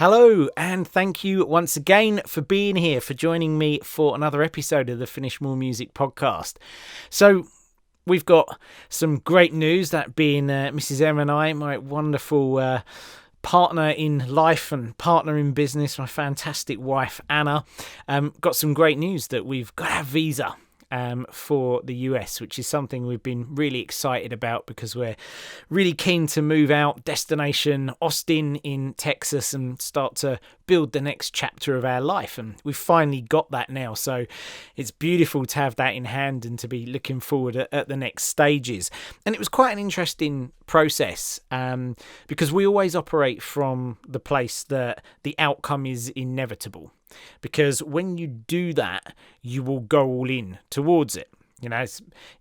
Hello, and thank you once again for being here, for joining me for another episode of the Finish More Music podcast. So, we've got some great news, that being Mrs. M and I, my wonderful partner in life and partner in business, my fantastic wife, Anna, got some great news that we've got our visa for the US, which is something we've been really excited about because we're really keen to move out, destination Austin in Texas, and start to build the next chapter of our life. And we've finally got that now, so it's beautiful to have that in hand and to be looking forward at the next stages. And it was quite an interesting process because we always operate from the place that the outcome is inevitable. Because when you do that, you will go all in towards it. You know,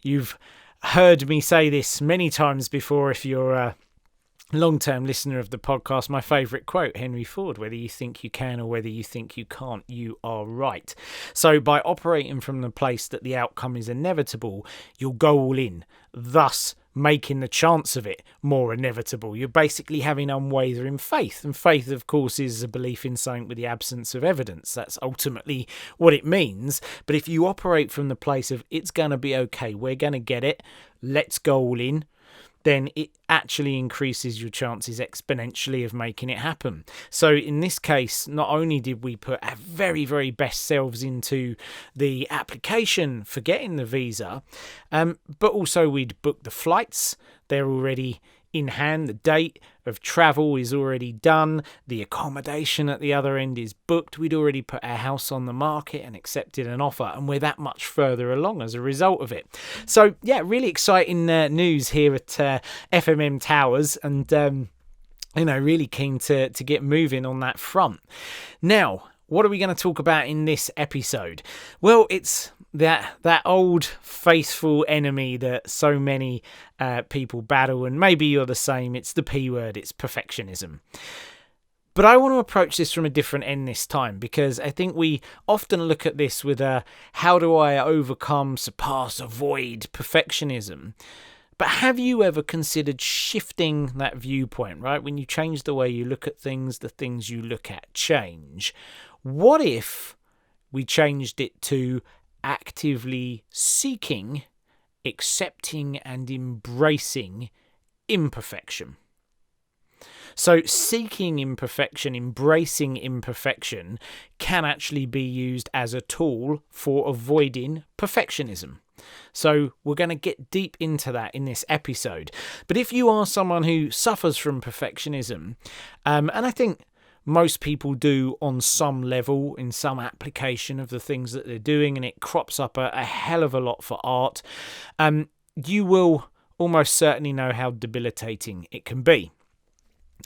you've heard me say this many times before. If you're a long-term listener of the podcast, my favourite quote, Henry Ford: whether you think you can or whether you think you can't, you are right. So by operating from the place that the outcome is inevitable, you'll go all in, thus making the chance of it more inevitable. You're basically having unwavering faith. And faith, of course, is a belief in something with the absence of evidence. That's ultimately what it means. But if you operate from the place of it's going to be okay, we're going to get it, let's go all in, then it actually increases your chances exponentially of making it happen. So in this case, not only did we put our very, very best selves into the application for getting the visa, but also we'd booked the flights. They're already in hand. The date of travel is already done. The accommodation at the other end is booked. We'd already put our house on the market and accepted an offer, and we're that much further along as a result of it. So yeah, really exciting news here at FMM Towers, and really keen to get moving on that front. Now, what are we going to talk about in this episode? Well, it's that old faithful enemy that so many people battle, and maybe you're the same. It's the P word. It's perfectionism. But I want to approach this from a different end this time, because I think we often look at this with a how do I overcome, surpass, avoid perfectionism. But have you ever considered shifting that viewpoint, right? When you change the way you look at things, the things you look at change. What if we changed it to actively seeking, accepting, and embracing imperfection? So seeking imperfection, embracing imperfection can actually be used as a tool for avoiding perfectionism. So we're going to get deep into that in this episode. But if you are someone who suffers from perfectionism, and I think most people do on some level in some application of the things that they're doing, and it crops up a hell of a lot for art, you will almost certainly know how debilitating it can be.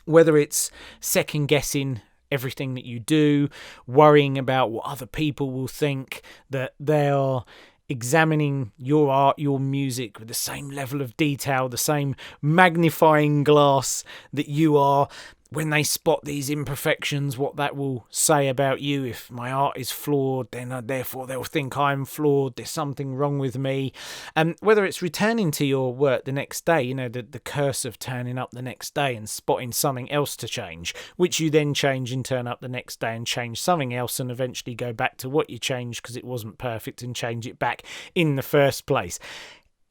Whether it's second guessing everything that you do, worrying about what other people will think, that they are examining your art, your music with the same level of detail, the same magnifying glass that you are. When they spot these imperfections, what that will say about you. If my art is flawed, then therefore they'll think I'm flawed, there's something wrong with me. And whether it's returning to your work the next day, the curse of turning up the next day and spotting something else to change, which you then change and turn up the next day and change something else, and eventually go back to what you changed because it wasn't perfect and change it back in the first place.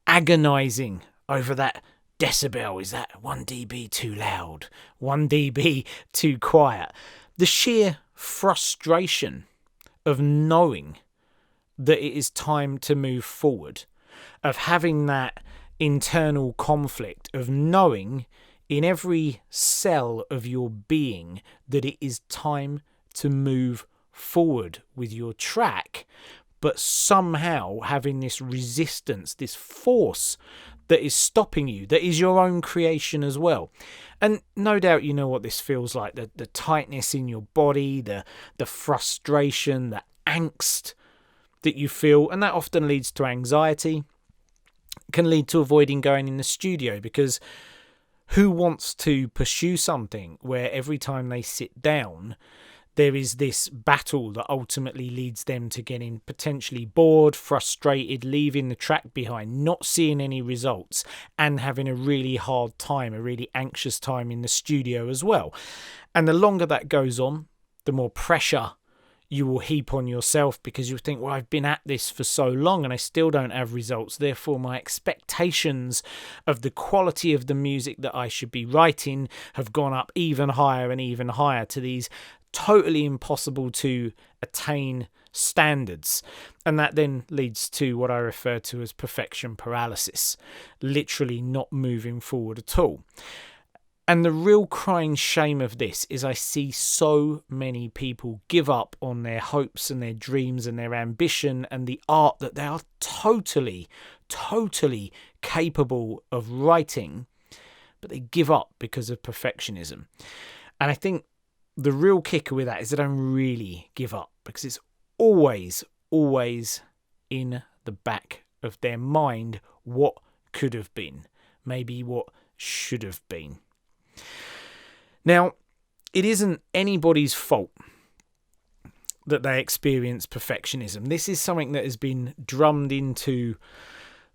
Agonizing over that decibel, is that 1 dB too loud, 1 dB too quiet? The sheer frustration of knowing that it is time to move forward, of having that internal conflict, of knowing in every cell of your being that it is time to move forward with your track, but somehow having this resistance, this force that is stopping you, that is your own creation as well. And no doubt you know what this feels like, the tightness in your body, the frustration, the angst that you feel, and that often leads to anxiety, can lead to avoiding going in the studio, because who wants to pursue something where every time they sit down there is this battle that ultimately leads them to getting potentially bored, frustrated, leaving the track behind, not seeing any results, and having a really hard time, a really anxious time in the studio as well. And the longer that goes on, the more pressure you will heap on yourself, because you think, well, I've been at this for so long and I still don't have results. Therefore, my expectations of the quality of the music that I should be writing have gone up even higher and even higher to these totally impossible to attain standards. And that then leads to what I refer to as perfection paralysis, literally not moving forward at all. And the real crying shame of this is I see so many people give up on their hopes and their dreams and their ambition and the art that they are totally capable of writing, but they give up because of perfectionism. And I think the real kicker with that is they don't really give up, because it's always in the back of their mind what could have been, maybe what should have been. Now, it isn't anybody's fault that they experience perfectionism. This is something that has been drummed into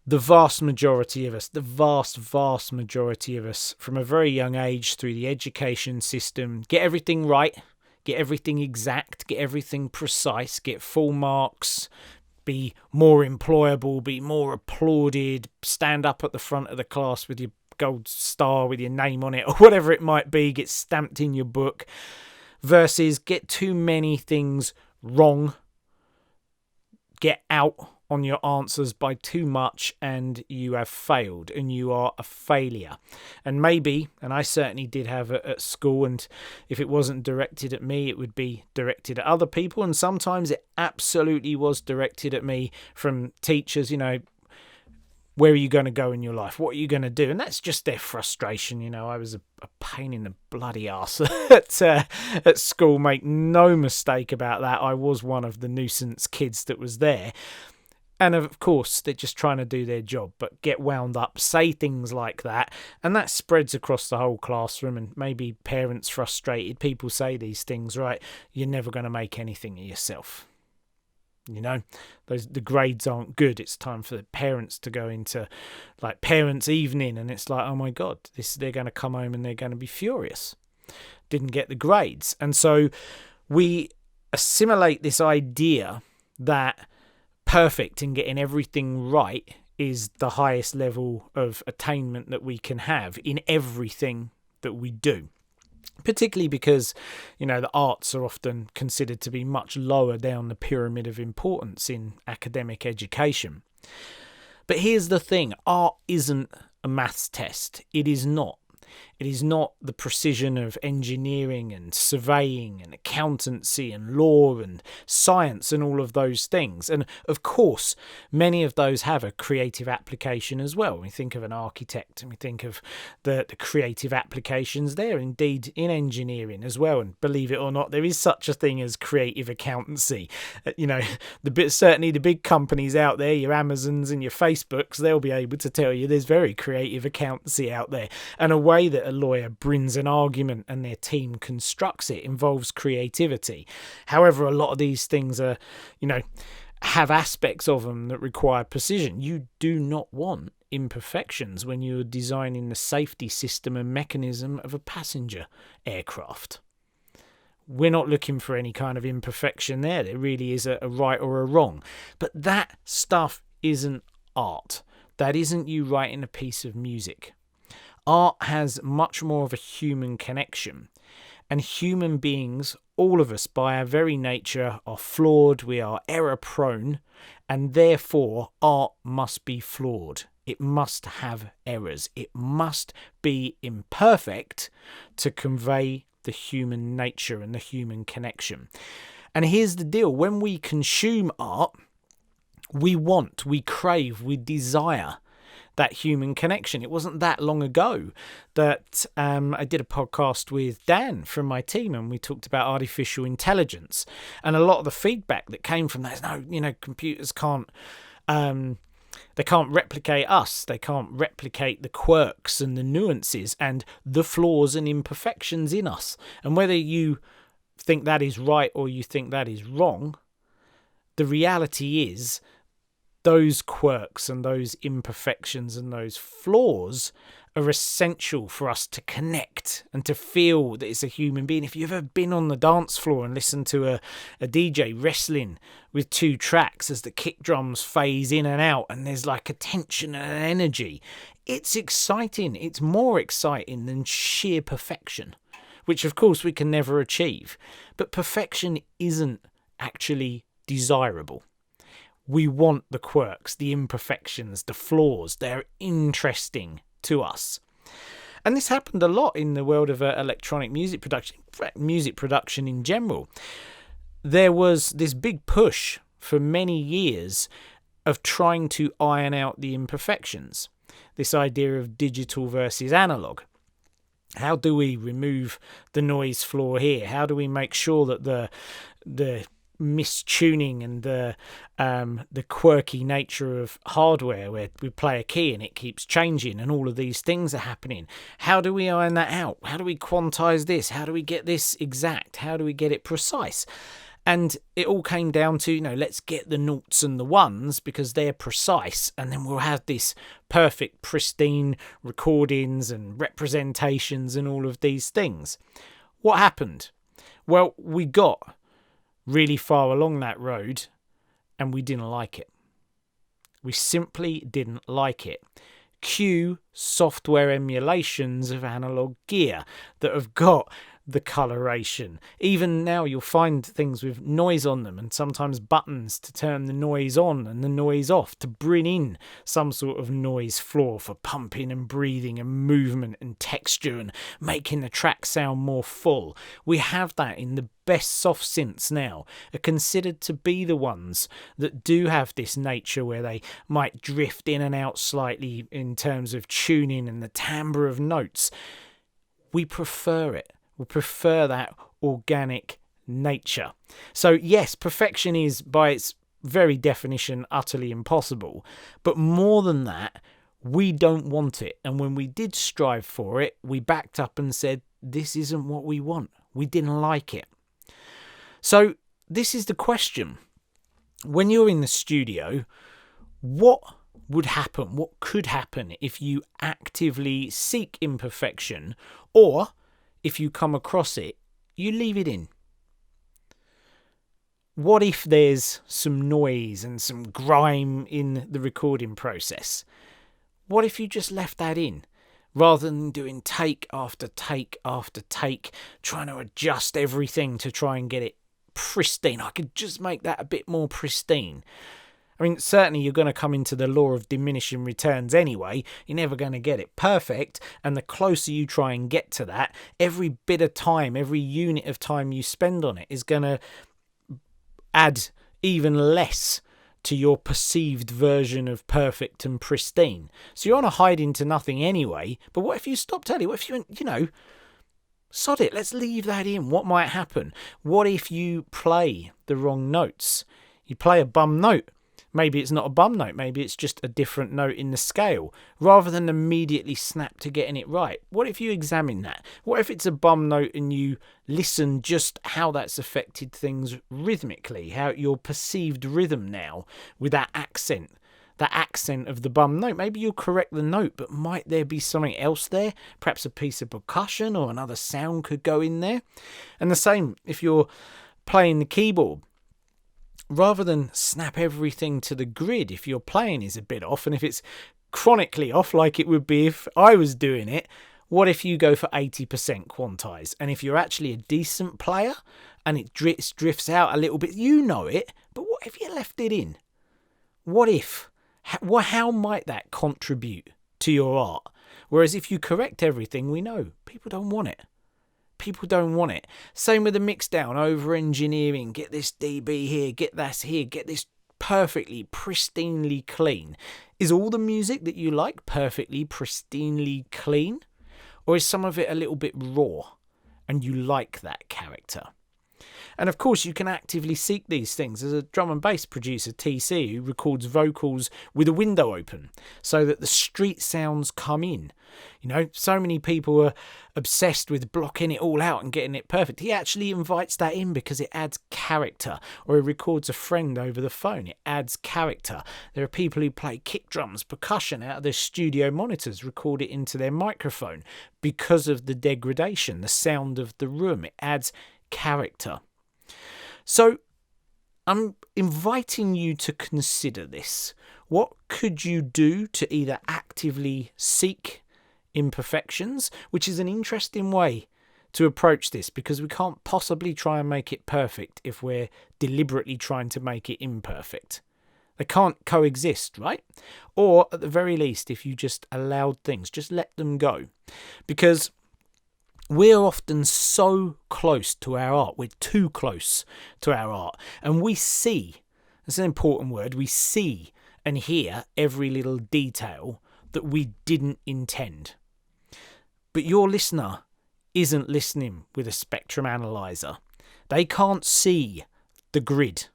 the vast majority of us, the vast majority of us from a very young age through the education system. Get everything right, get everything exact, get everything precise, get full marks, be more employable, be more applauded, stand up at the front of the class with your gold star with your name on it, or whatever it might be, get stamped in your book, versus get too many things wrong, get out on your answers by too much, and you have failed and you are a failure. And maybe, and I certainly did have it at school, and if it wasn't directed at me, it would be directed at other people, and sometimes it absolutely was directed at me from teachers, where are you going to go in your life? What are you going to do? And that's just their frustration. I was a pain in the bloody arse at school. Make no mistake about that. I was one of the nuisance kids that was there. And of course, they're just trying to do their job, but get wound up, say things like that. And that spreads across the whole classroom, and maybe parents frustrated. People say these things, right? You're never going to make anything of yourself. The grades aren't good. It's time for the parents to go into like parents' evening, and it's like, oh my God, they're going to come home and they're going to be furious. Didn't get the grades. And so we assimilate this idea that perfect and getting everything right is the highest level of attainment that we can have in everything that we do. Particularly because, the arts are often considered to be much lower down the pyramid of importance in academic education. But here's the thing, art isn't a maths test. It is not. It is not the precision of engineering and surveying and accountancy and law and science and all of those things. And of course, many of those have a creative application as well. We think of an architect and we think of the creative applications there, indeed in engineering as well. And believe it or not, there is such a thing as creative accountancy. Certainly the big companies out there, your Amazons and your Facebooks, they'll be able to tell you there's very creative accountancy out there. And a way that a lawyer brings an argument and their team constructs it involves creativity. However, a lot of these things are, have aspects of them that require precision. You do not want imperfections when you're designing the safety system and mechanism of a passenger aircraft. We're not looking for any kind of imperfection there. There really is a right or a wrong. But that stuff isn't art. That isn't you writing a piece of music. Art has much more of a human connection, and human beings, all of us by our very nature, are flawed, we are error prone, and therefore art must be flawed. It must have errors. It must be imperfect to convey the human nature and the human connection. And here's the deal, when we consume art, we crave, we desire that human connection. It wasn't that long ago that I did a podcast with Dan from my team, and we talked about artificial intelligence, and a lot of the feedback that came from that is, no, computers can't they can't replicate us. They can't replicate the quirks and the nuances and the flaws and imperfections in us. And whether you think that is right or you think that is wrong. The reality is those quirks and those imperfections and those flaws are essential for us to connect and to feel that it's a human being. If you've ever been on the dance floor and listened to a DJ wrestling with 2 tracks as the kick drums phase in and out and there's like a tension and an energy, it's exciting. It's more exciting than sheer perfection, which of course we can never achieve. But perfection isn't actually desirable. We want the quirks, the imperfections, the flaws. They're interesting to us. And this happened a lot in the world of electronic music production in general. There was this big push for many years of trying to iron out the imperfections. This idea of digital versus analog. How do we remove the noise floor here? How do we make sure that the mistuning and the quirky nature of hardware, where we play a key and it keeps changing and all of these things are happening, how do we iron that out? How do we quantize this? How do we get this exact? How do we get it precise? And it all came down to, let's get the noughts and the ones because they're precise, and then we'll have this perfect, pristine recordings and representations and all of these things. What happened? Well, we got really far along that road and we didn't like it. We simply didn't like it. Cue software emulations of analog gear that have got the coloration. Even now you'll find things with noise on them and sometimes buttons to turn the noise on and the noise off to bring in some sort of noise floor for pumping and breathing and movement and texture and making the track sound more full. We have that in the best soft synths now, are considered to be the ones that do have this nature where they might drift in and out slightly in terms of tuning and the timbre of notes. We prefer it. We prefer that organic nature. So yes, perfection is by its very definition utterly impossible, but more than that, we don't want it. And when we did strive for it, we backed up and said, this isn't what we want. We didn't like it. So this is the question. When you're in the studio, what would happen? What could happen if you actively seek imperfection, or if you come across it, you leave it in? What if there's some noise and some grime in the recording process? What if you just left that in? Rather than doing take after take after take, trying to adjust everything to try and get it pristine. I could just make that a bit more pristine. I mean, certainly you're going to come into the law of diminishing returns anyway. You're never going to get it perfect. And the closer you try and get to that, every bit of time, every unit of time you spend on it is going to add even less to your perceived version of perfect and pristine. So you're on a hide into nothing anyway. But what if you stopped early? What if you went, sod it, let's leave that in. What might happen? What if you play the wrong notes? You play a bum note. Maybe it's not a bum note, maybe it's just a different note in the scale, rather than immediately snap to getting it right. What if you examine that? What if it's a bum note and you listen just how that's affected things rhythmically, how your perceived rhythm now with that accent of the bum note? Maybe you'll correct the note, but might there be something else there? Perhaps a piece of percussion or another sound could go in there. And the same if you're playing the keyboard. Rather than snap everything to the grid, if your playing is a bit off, and if it's chronically off like it would be if I was doing it, what if you go for 80% quantize? And if you're actually a decent player and it drifts out a little bit, you know it, but what if you left it in? What if? How might that contribute to your art? Whereas if you correct everything, we know people don't want it. People don't want it. Same with the mix down, over engineering, get this dB here, get that here, get this perfectly, pristinely clean. Is all the music that you like perfectly, pristinely clean? Or is some of it a little bit raw and you like that character? And of course, you can actively seek these things. There's a drum and bass producer, TC, who records vocals with a window open so that the street sounds come in. You know, so many people are obsessed with blocking it all out and getting it perfect. He actually invites that in because it adds character. Or he records a friend over the phone. It adds character. There are people who play kick drums, percussion out of their studio monitors, record it into their microphone because of the degradation, the sound of the room. It adds character. So I'm inviting you to consider this. What could you do to either actively seek imperfections, which is an interesting way to approach this, because we can't possibly try and make it perfect if we're deliberately trying to make it imperfect. They can't coexist, right? Or at the very least, if you just allowed things, just let them go. Because we're often so close to our art. We're too close to our art. And we see, that's an important word, we see and hear every little detail that we didn't intend. But your listener isn't listening with a spectrum analyzer. They can't see the grid.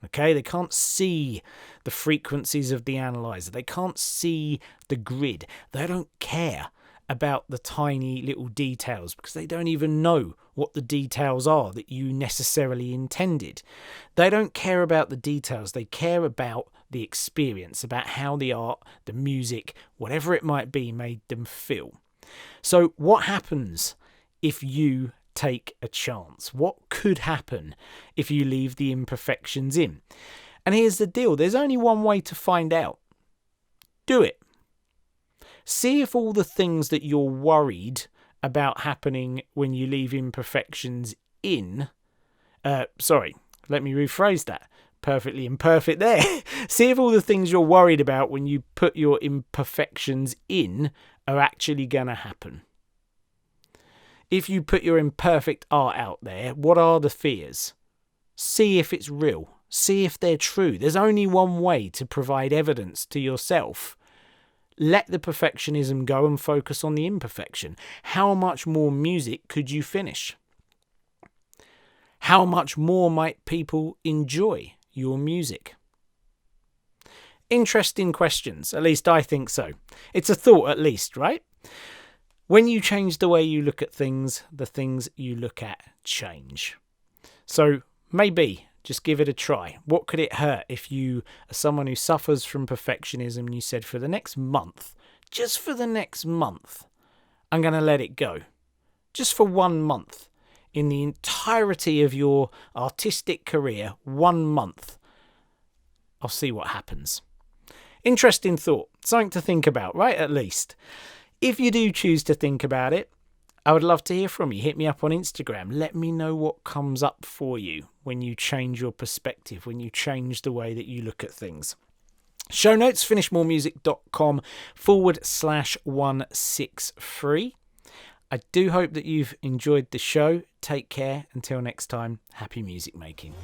Okay, they can't see the frequencies of the analyzer. They can't see the grid. They don't care about the tiny little details because they don't even know what the details are that you necessarily intended. They don't care about the details. They care about the experience, about how the art, the music, whatever it might be, made them feel. So what happens if you take a chance? What could happen if you leave the imperfections in? And here's the deal. There's only one way to find out. Do it. See if all the things that you're worried about happening when you leave imperfections in... let me rephrase that. Perfectly imperfect there. See if all the things you're worried about when you put your imperfections in are actually going to happen. If you put your imperfect art out there, what are the fears? See if it's real. See if they're true. There's only one way to provide evidence to yourself. Let the perfectionism go and focus on the imperfection. How much more music could you finish? How much more might people enjoy your music? Interesting questions. At least I think so. It's a thought at least, right? When you change the way you look at things, the things you look at change. So maybe just give it a try. What could it hurt if you are someone who suffers from perfectionism and you said for the next month, just for the next month, I'm going to let it go. Just for 1 month. In the entirety of your artistic career, 1 month. I'll see what happens. Interesting thought. Something to think about, right? At least. If you do choose to think about it, I would love to hear from you. Hit me up on Instagram. Let me know what comes up for you when you change your perspective, when you change the way that you look at things. Show notes, finishmoremusic.com/163. I do hope that you've enjoyed the show. Take care. Until next time, happy music making.